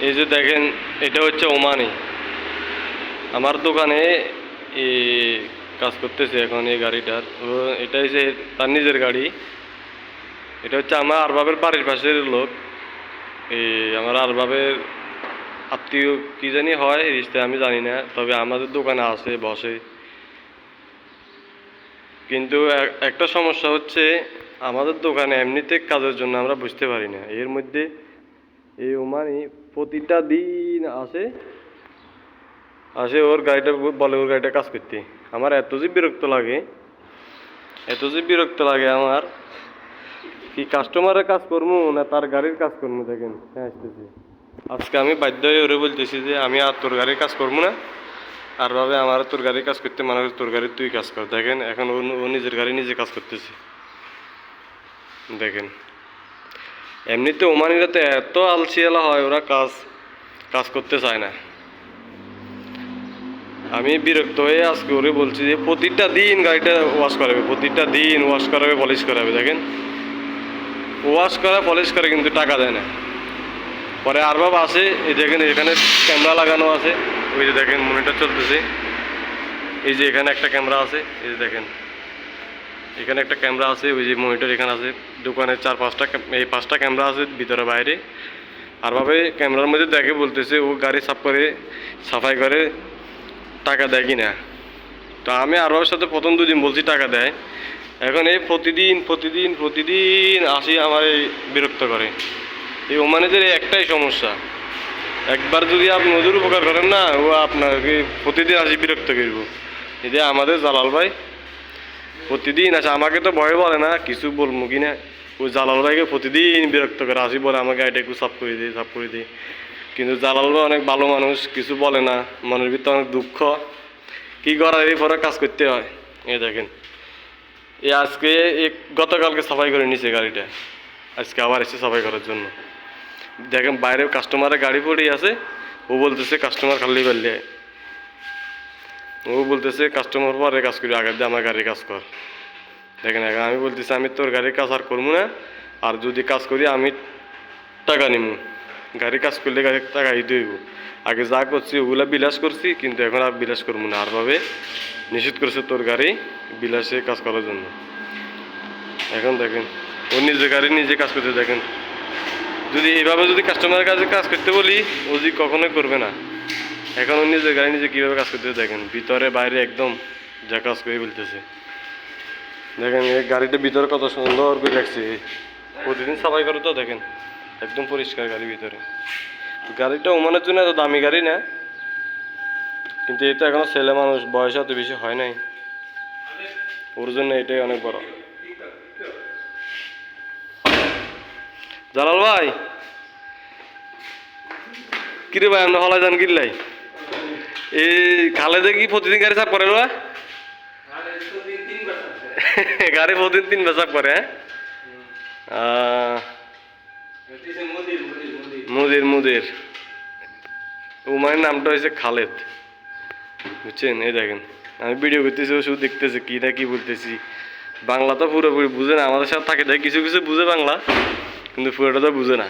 এই যে দেখেন, এটা হচ্ছে ওমানি। আমার দোকানে এই কাজ করতেছে এখন এই গাড়িটার। এটা হচ্ছে তার নিজের গাড়ি। এটা হচ্ছে আমার আরবাবের বাড়ির পাশের লোক। এই আমার আরবাবের আত্মীয় কি জানি হয় রিস্তে, আমি জানি না, তবে আমাদের দোকানে আসে বসে। কিন্তু একটা সমস্যা হচ্ছে, আমাদের দোকানে এমনিতে কাজের জন্য আমরা বুঝতে পারি না। এর মধ্যে এই ওমানি প্রতিটা দিন আসে আসে ওর গাড়িটা বলে ওর গাড়িটা কাজ করতে। আমার এত যে বিরক্ত লাগে, এত যে বিরক্ত লাগে আমার, কি কাস্টমারের কাজ করবো না তার গাড়ির কাজ করবো। দেখেন হ্যাঁ আসতেছি। আজকে আমি বাধ্য হয়ে ওরে বলতেছি যে আমি আর তোর গাড়ির কাজ করবো না, আর ভাবে আমার তোর গাড়ির কাজ করতে মানে তোর গাড়ি তুই কাজ কর। দেখেন এখন ও নিজের গাড়ি নিজে কাজ করতেছে। দেখেন এমনিতে ওমানিরা তো এত আলসিয়ালা হয়, ওরা কাজ কাজ করতে চায় না। আমি বিরক্ত হয়ে আজকে ওরে বলছি যে প্রতিটা দিন গাড়িটা ওয়াশ করাবে, প্রতিটা দিন ওয়াশ করাবে, পলিশ করাবে। দেখেন ওয়াশ করা পলিশ করে কিন্তু টাকা দেয় না। পরে আরবাব আসে, এই দেখেন এখানে ক্যামেরা লাগানো আছে, ওই যে দেখেন মনিটর চলতেছে। এই যে এখানে একটা ক্যামেরা আছে, এই যে দেখেন এখানে একটা ক্যামেরা আছে, ওই যে মনিটর এখানে আছে। দোকানের 4-5টা এই 5টা ক্যামেরা আছে ভিতরে বাইরে। আর ভাবে ক্যামেরার মধ্যে দেখে বলতেছে ও গাড়ি সাফ করে সাফাই করে টাকা দেয় কি না। তো আমি আরবের সাথে প্রথম 2 দিন বলছি টাকা দেয়। এখন এই প্রতিদিন প্রতিদিন প্রতিদিন আসি আমার এই বিরক্ত করে। এই ওমানিদের একটাই সমস্যা, একবার যদি আপনি ওদের উপকার করেন না, ও আপনাকে প্রতিদিন আসি বিরক্ত করবো। এই যে আমাদের জালাল ভাই প্রতিদিন আসে, আমাকে তো ভয় বলে না, কিছু বলবো কি না। ওই জালাল ভাইকে প্রতিদিন বিরক্ত করে আসি, বলে আমাকে এটা একটু সাফ করে দিই, সাফ করে দিই। কিন্তু জালাল ভাই অনেক ভালো মানুষ, কিছু বলে না, মনের ভিতরে অনেক দুঃখ। কি করার, এই পরে কাজ করতে হয়। এই দেখেন এই আজকে গতকালকে সাফাই করে নিছে গাড়িটা, আজকে আবার এসে সাফাই করার জন্য। দেখেন বাইরে কাস্টমারের গাড়ি পড়ে আছে, ও বলতেছে কাস্টমার খালি পারলে, ও বলতেছে কাস্টমার পরে কাজ করি, আগে দিয়ে আমার গাড়ির কাজ কর। দেখেন এখন আমি বলতেছি আমি তোর গাড়ির কাজ আর করবো না, আর যদি কাজ করি আমি টাকা নিব। গাড়ি কাজ করলে গাড়ির টাকা দিতে হইব। আগে যা করছি ওগুলা বিলাস করছি, কিন্তু এখন আর বিলাস করবো না। আর ভাবে নিষেধ করেছে তোর গাড়ি বিলাসে কাজ করার জন্য। এখন দেখেন ও নিজে গাড়ি নিজে কাজ করতে। দেখেন যদি এইভাবে যদি কাস্টমারের কাছে কাজ করতে বলি, ও যদি কখনোই করবে না। এখন ও নিজের গাড়ি নিজে কীভাবে কাজ করতেছে দেখেন, ভিতরে বাইরে একদম যা কাজ করে বলতেছে। দেখেন এই গাড়িটা ভিতরে কত সুন্দর করে রাখছে, প্রতিদিন সাফাই করে তো। দেখেন একদম পরিষ্কার গাড়ি ভিতরে। গাড়িটা ওমানের জন্য এত দামি গাড়ি না, কিন্তু এটা এখনো ছেলে মানুষ, বয়স অত বেশি হয় নাই, ওর জন্য এটাই অনেক বড়। জালাল ভাই কিরে ভাই, আমরা হলাই যান কিনলাই এই খালেদে কি প্রতিদিন গাড়ি সাফ করে? গাড়ি প্রতিদিন 3 বার সাফ করে। মুদির মুদির উমায়ের নামটা হয়েছে খালেদ, বুঝছেন? এই দেখেন আমি ভিডিও করতেছি, ও শুধু দেখতেছে কি না কি বলতেছি। বাংলা তো পুরোপুরি বুঝে না, আমাদের সাথে থাকে দেয় কিছু কিছু বুঝে বাংলা, কিন্তু পুরোটা তো বুঝে না।